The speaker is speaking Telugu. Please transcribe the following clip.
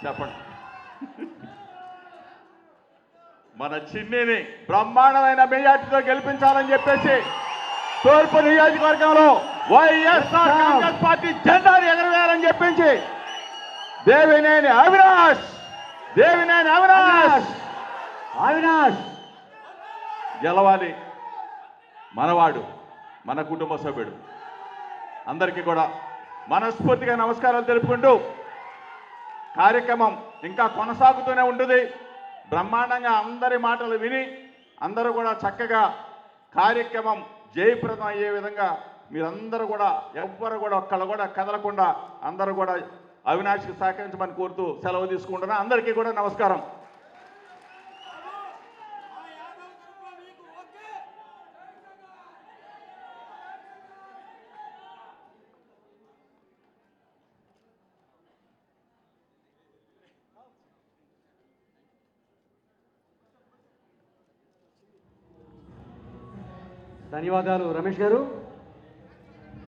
చెప్పండి. మన చిన్నిని బ్రహ్మాండమైన మెజార్టీతో గెలిపించాలని చెప్పేసి తూర్పు నియోజకవర్గంలో వైఎస్ఆర్ కాంగ్రెస్ పార్టీ జెండాను ఎగరవేయాలని చెప్పించి దేవినేని అవినాష్ గెలవాలి. మనవాడు, మన కుటుంబ సభ్యుడు. అందరికీ కూడా మనస్ఫూర్తిగా నమస్కారాలు తెలుపుకుంటూ కార్యక్రమం ఇంకా కొనసాగుతూనే ఉంటుంది. బ్రహ్మాండంగా అందరి మాటలు విని అందరూ కూడా చక్కగా కార్యక్రమం జయప్రదం అయ్యే విధంగా మీరందరూ కూడా ఎవ్వరు కూడా ఒక్కళ్ళు కూడా కదలకుండా అందరూ కూడా అవినాష్కి సహకరించమని కోరుతూ సెలవు తీసుకుంటున్నా. అందరికీ కూడా నమస్కారం. ధన్యవాదాలు రమేష్ గారు.